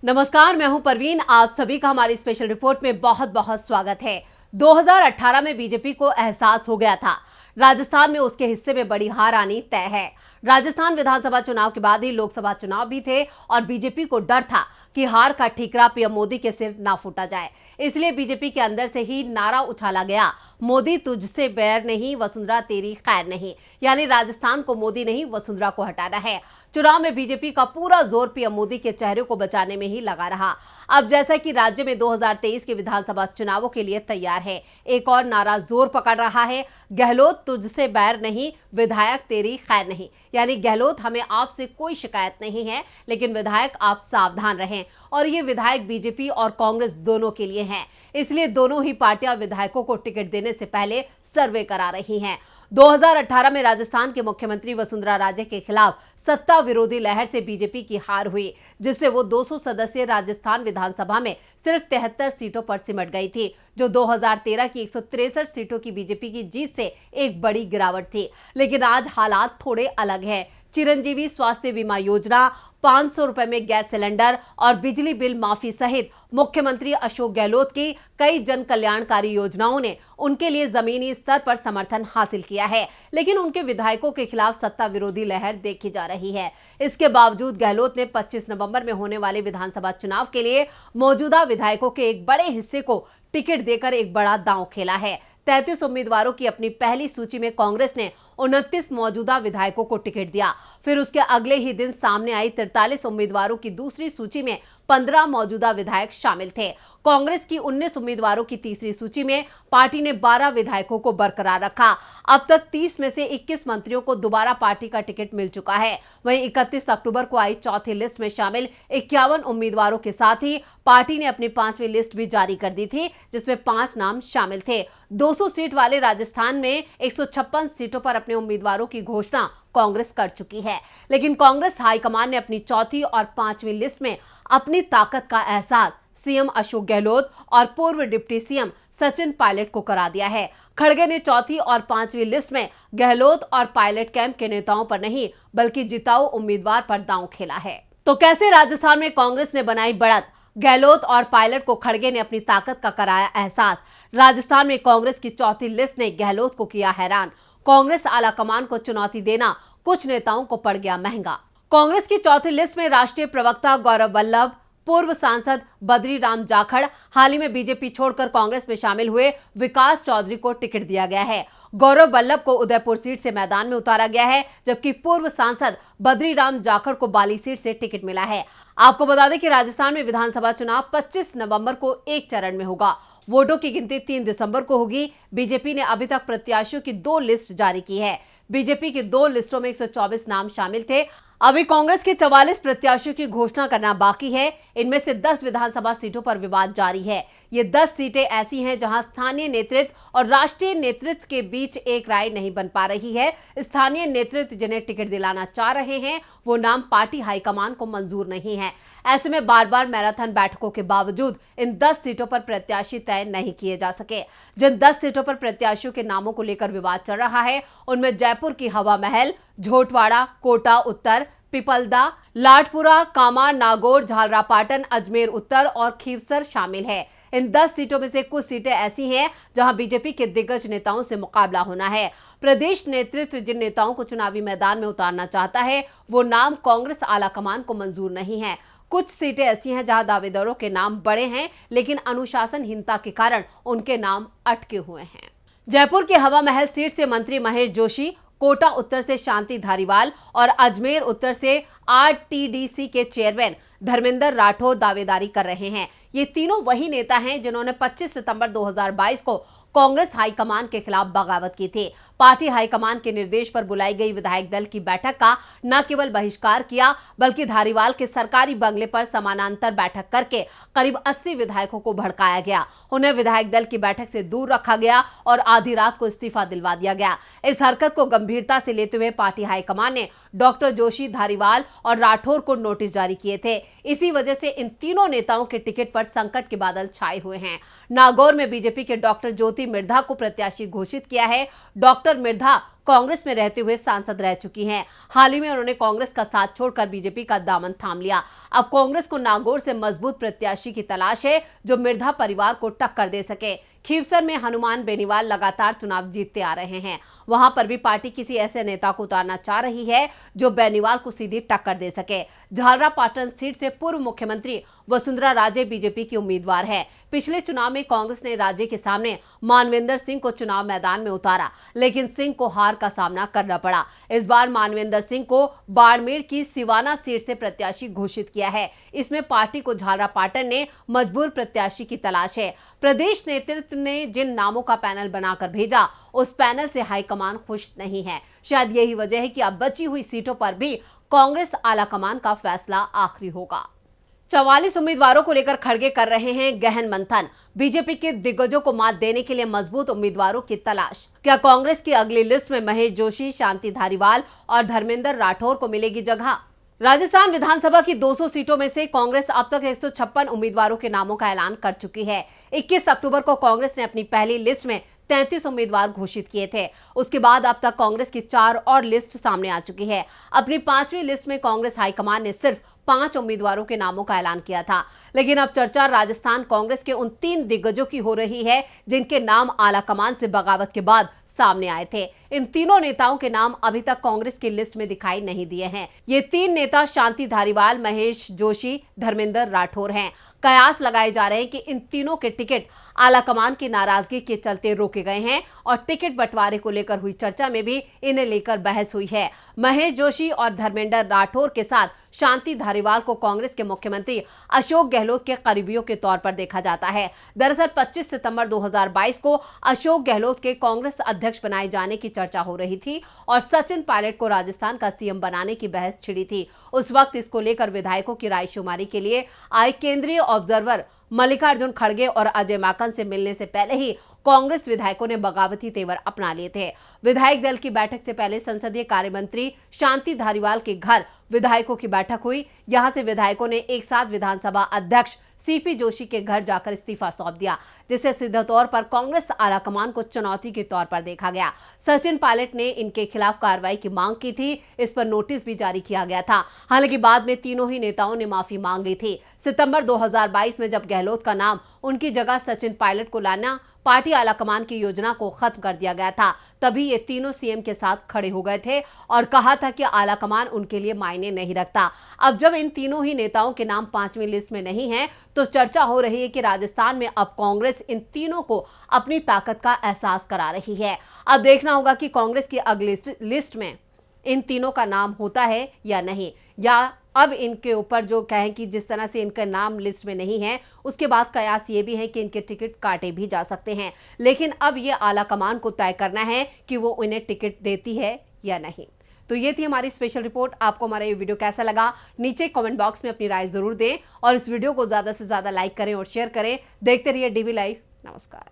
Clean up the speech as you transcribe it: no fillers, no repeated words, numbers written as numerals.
नमस्कार, मैं हूं परवीन। आप सभी का हमारी स्पेशल रिपोर्ट में बहुत बहुत स्वागत है। 2018 में बीजेपी को एहसास हो गया था राजस्थान में उसके हिस्से में बड़ी हार आनी तय है। राजस्थान विधानसभा चुनाव के बाद ही लोकसभा चुनाव भी थे और बीजेपी को डर था कि हार का ठीकरा पीएम मोदी के सिर ना फूटा जाए। इसलिए बीजेपी के अंदर से ही नारा उछाला गया, मोदी तुझसे बैर नहीं, वसुंधरा तेरी खैर नहीं। यानी राजस्थान को मोदी नहीं, वसुंधरा को हटाना है। चुनाव में बीजेपी का पूरा जोर पीएम मोदी के चेहरे को बचाने में ही लगा रहा। अब जैसा कि राज्य में 2023 के विधानसभा चुनावों के लिए तैयार है, एक और नारा जोर पकड़ रहा है, गहलोत तुझसे बैर नहीं, विधायक तेरी खैर नहीं। यानी गहलोत, हमें आपसे कोई शिकायत नहीं है, लेकिन विधायक आप सावधान रहें। और ये विधायक बीजेपी और कांग्रेस दोनों के लिए हैं, इसलिए दोनों ही पार्टियां विधायकों को टिकट देने से पहले सर्वे करा रही हैं। 2018 में राजस्थान के मुख्यमंत्री वसुंधरा राजे के खिलाफ सत्ता विरोधी लहर से बीजेपी की हार हुई, जिससे वो 200 सदस्यीय राजस्थान विधानसभा में सिर्फ 73 सीटों पर सिमट गई थी, जो 2013 की 163 सीटों की बीजेपी की जीत से एक बड़ी गिरावट थी। लेकिन आज हालात थोड़े अलग हैं। चिरंजीवी स्वास्थ्य बीमा योजना, 500 रुपए में गैस सिलेंडर और बिजली बिल माफी सहित मुख्यमंत्री अशोक गहलोत की कई जन कल्याणकारी योजनाओं ने उनके लिए जमीनी स्तर पर समर्थन हासिल किया है। लेकिन उनके विधायकों के खिलाफ सत्ता विरोधी लहर देखी जा रही है। इसके बावजूद गहलोत ने 25 नवंबर में होने वाले विधानसभा चुनाव के लिए मौजूदा विधायकों के एक बड़े हिस्से को टिकट देकर एक बड़ा दांव खेला है। 33 उम्मीदवारों की अपनी पहली सूची में कांग्रेस ने 29 मौजूदा विधायकों को टिकट दिया। फिर उसके अगले ही दिन सामने आई 43 उम्मीदवारों की दूसरी सूची में 15 मौजूदा विधायक शामिल थे। कांग्रेस की 19 उम्मीदवारों की तीसरी सूची में पार्टी ने 12 विधायकों को बरकरार रखा। अब तक 30 में से 21 मंत्रियों को दोबारा पार्टी का टिकट मिल चुका है। वहीं 31 अक्टूबर को आई चौथी लिस्ट में शामिल 51 उम्मीदवारों के साथ ही पार्टी ने अपनी 5वीं लिस्ट भी जारी कर दी थी, जिसमें 5 नाम शामिल थे। 200 सीट वाले राजस्थान में 156 सीटों पर अपने उम्मीदवारों की घोषणा कांग्रेस कर चुकी है। लेकिन कांग्रेस हाईकमान ने अपनी चौथी और 5वीं लिस्ट में अपनी ताकत का एहसास सीएम अशोक गहलोत और पूर्व डिप्टी सीएम सचिन पायलट को करा दिया है। खड़गे ने चौथी और 5वीं लिस्ट में गहलोत और पायलट कैंप के नेताओं पर नहीं, बल्कि जिताऊ उम्मीदवार पर दांव खेला है। तो कैसे राजस्थान में कांग्रेस ने बनाई बढ़त, गहलोत और पायलट को खड़गे ने अपनी ताकत का कराया एहसास। राजस्थान में कांग्रेस की चौथी लिस्ट ने गहलोत को किया हैरान। कांग्रेस आलाकमान को चुनौती देना कुछ नेताओं को पड़ गया महंगा। कांग्रेस की चौथी लिस्ट में राष्ट्रीय प्रवक्ता गौरव वल्लभ, पूर्व सांसद बद्री राम जाखड़, हाल ही में बीजेपी छोड़कर कांग्रेस में शामिल हुए विकास चौधरी को टिकट दिया गया है। गौरव वल्लभ को उदयपुर सीट से मैदान में उतारा गया है, जबकि पूर्व सांसद बद्री राम जाखड़ को बाली सीट से टिकट मिला है। आपको बता दें कि राजस्थान में विधानसभा चुनाव 25 नवंबर को एक चरण में होगा। वोटों की गिनती 3 दिसंबर को होगी। बीजेपी ने अभी तक प्रत्याशियों की 2 लिस्ट जारी की है। बीजेपी की 2 लिस्टों में 124 नाम शामिल थे। अभी कांग्रेस के 44 प्रत्याशियों की घोषणा करना बाकी है। इनमें से 10 विधानसभा सीटों पर विवाद जारी है। ये 10 सीटें ऐसी हैं जहां स्थानीय नेतृत्व और राष्ट्रीय नेतृत्व के बीच एक राय नहीं बन पा रही है। स्थानीय नेतृत्व जिन्हें टिकट दिलाना चाह रहे हैं, वो नाम पार्टी हाईकमान को मंजूर नहीं है। ऐसे में बार बार मैराथन बैठकों के बावजूद इन 10 सीटों पर प्रत्याशी तय नहीं किए जा सके। जिन 10 सीटों पर प्रत्याशियों के नामों को लेकर विवाद चल रहा है, उनमें जयपुर की हवा महल, झोटवाड़ा, कोटा उत्तर, पिपलदा, लाडपुरा, कामा, नागौर, झालरापाटन, अजमेर उत्तर और खीवसर शामिल है। इन 10 सीटों में से कुछ सीटें ऐसी हैं जहां बीजेपी के दिग्गज नेताओं से मुकाबला होना है। प्रदेश नेतृत्व जिन नेताओं को चुनावी मैदान में उतारना चाहता है, वो नाम कांग्रेस आलाकमान को मंजूर नहीं है। कुछ सीटें ऐसी हैं जहां दावेदारों के नाम बड़े हैं, लेकिन अनुशासनहीनता के कारण उनके नाम अटके हुए हैं। जयपुर की हवा महल सीट से मंत्री महेश जोशी, कोटा उत्तर से शांति धारीवाल और अजमेर उत्तर से आरटीडीसी के चेयरमैन धर्मेंद्र राठौर दावेदारी कर रहे हैं। ये तीनों वही नेता हैं जिन्होंने 25 सितंबर 2022 को कांग्रेस हाईकमान के खिलाफ बगावत की थी। पार्टी हाईकमान के निर्देश पर बुलाई गई विधायक दल की बैठक का न केवल बहिष्कार किया, बल्कि धारीवाल के सरकारी बंगले पर समानांतर बैठक करके करीब 80 विधायकों को भड़काया गया। उन्हें विधायक दल की बैठक से दूर रखा गया और आधी रात को इस्तीफा दिलवा दिया गया। इस हरकत को गंभीरता से लेते हुए पार्टी हाईकमान ने डॉक्टर जोशी, धारीवाल और राठौर को नोटिस जारी किए थे। इसी वजह से इन तीनों नेताओं के टिकट पर संकट के बादल छाए हुए हैं। नागौर में बीजेपी के डॉक्टर ज्योति मिर्धा को प्रत्याशी घोषित किया है। डॉक्टर मिर्धा कांग्रेस में रहते हुए सांसद रह चुकी हैं। हाल ही में उन्होंने कांग्रेस का साथ छोड़कर बीजेपी का दामन थाम लिया। अब कांग्रेस को नागौर से मजबूत प्रत्याशी की तलाश है जो मिर्धा परिवार को टक्कर दे सके। खीवसर में हनुमान बेनीवाल लगातार चुनाव जीतते आ रहे हैं। वहां पर भी पार्टी किसी ऐसे नेता को उतारना चाह रही है जो बेनीवाल को सीधी टक्कर दे सके। झालरापाटन सीट से पूर्व मुख्यमंत्री वसुंधरा राजे बीजेपी की उम्मीदवार है। पिछले चुनाव में कांग्रेस ने राजे के सामने मानवेंद्र सिंह को चुनाव मैदान में उतारा, लेकिन सिंह को हार का सामना करना पड़ा। इस बार मानवेंद्र सिंह को बाड़मेर की सिवाना सीट से प्रत्याशी घोषित किया है। इसमें पार्टी को झालरापाटन ने मजबूर प्रत्याशी की तलाश है। प्रदेश नेतृत्व ने जिन नामों का पैनल बनाकर भेजा, उस पैनल से हाईकमान खुश नहीं है। शायद यही वजह है कि अब बची हुई सीटों पर भी कांग्रेस आलाकमान का फैसला आखिरी होगा। 44 उम्मीदवारों को लेकर खड़गे कर रहे हैं गहन मंथन। बीजेपी के दिग्गजों को मात देने के लिए मजबूत उम्मीदवारों की तलाश। क्या कांग्रेस की अगली लिस्ट में महेश जोशी, शांति धारीवाल और धर्मेंद्र राठौर को मिलेगी जगह? राजस्थान विधानसभा की 200 सीटों में से कांग्रेस अब तक 156 उम्मीदवारों के नामों का ऐलान कर चुकी है। 21 अक्टूबर को कांग्रेस ने अपनी पहली लिस्ट में 33 उम्मीदवार घोषित किए थे। उसके बाद अब तक कांग्रेस की 4 और लिस्ट सामने आ चुकी है। अपनी 5वीं लिस्ट में कांग्रेस हाईकमान ने सिर्फ 5 उम्मीदवारों के नामों का ऐलान किया था। लेकिन अब चर्चा राजस्थान कांग्रेस के उन 3 दिग्गजों की हो रही है जिनके नाम आलाकमान से बगावत के बाद सामने आए थे। इन तीनों नेताओं के नाम अभी तक कांग्रेस की लिस्ट में दिखाई नहीं दिए हैं। ये 3 नेता शांति धारीवाल, महेश जोशी, धर्मेंद्र राठौर हैं। कयास लगाए जा रहे हैं कि इन तीनों के टिकट आलाकमान की नाराजगी के चलते रोके गए हैं और टिकट बंटवारे को लेकर हुई चर्चा में भी इन्हें लेकर बहस हुई है। महेश जोशी और धर्मेंद्र राठौर के साथ शांति धारीवाल को कांग्रेस के मुख्यमंत्री अशोक गहलोत के करीबियों के तौर पर देखा जाता है। दरअसल 25 सितंबर 2022 को अशोक गहलोत के कांग्रेस अध्यक्ष बनाए जाने की चर्चा हो रही थी और सचिन पायलट को राजस्थान का सीएम बनाने की बहस छिड़ी थी। उस वक्त इसको लेकर विधायकों की रायशुमारी के लिए आए केंद्रीय ऑब्जर्वर मल्लिकार्जुन खड़गे और अजय माकन से मिलने से पहले ही कांग्रेस विधायकों ने बगावती तेवर अपना लिए थे। विधायक दल की बैठक से पहले संसदीय कार्य मंत्री शांति धारीवाल के घर विधायकों की बैठक हुई। यहां से विधायकों ने एक साथ विधानसभा अध्यक्ष सीपी जोशी के घर जाकर इस्तीफा सौंप दिया, जिसे सीधे तौर पर कांग्रेस आलाकमान को चुनौती के तौर पर देखा गया। सचिन पायलट ने इनके खिलाफ कार्रवाई की मांग की थी। इस पर नोटिस भी जारी किया गया था। हालांकि बाद में तीनों ही नेताओं ने माफी मांग ली थी। सितंबर 2022 में जब गहलोत का नाम उनकी जगह सचिन पायलट को लाना पार्टी आलाकमान की योजना को खत्म कर दिया गया था, तभी ये तीनों सीएम के साथ खड़े हो गए थे और कहा था कि आलाकमान उनके लिए मायने नहीं रखता। अब जब इन तीनों ही नेताओं के नाम 5वीं लिस्ट में नहीं है, तो चर्चा हो रही है कि राजस्थान में अब कांग्रेस इन तीनों को अपनी ताकत का एहसास करा रही है। अब देखना होगा कि कांग्रेस की अगली लिस्ट में इन तीनों का नाम होता है या नहीं, या अब इनके ऊपर जो कहें कि जिस तरह से इनका नाम लिस्ट में नहीं है, उसके बाद कयास ये भी है कि इनके टिकट काटे भी जा सकते हैं। लेकिन अब ये आलाकमान को तय करना है कि वो इन्हें टिकट देती है या नहीं। तो ये थी हमारी स्पेशल रिपोर्ट। आपको हमारा ये वीडियो कैसा लगा, नीचे कमेंट बॉक्स में अपनी राय जरूर दें और इस वीडियो को ज्यादा से ज्यादा लाइक करें और शेयर करें। देखते रहिए डीवी लाइव। नमस्कार।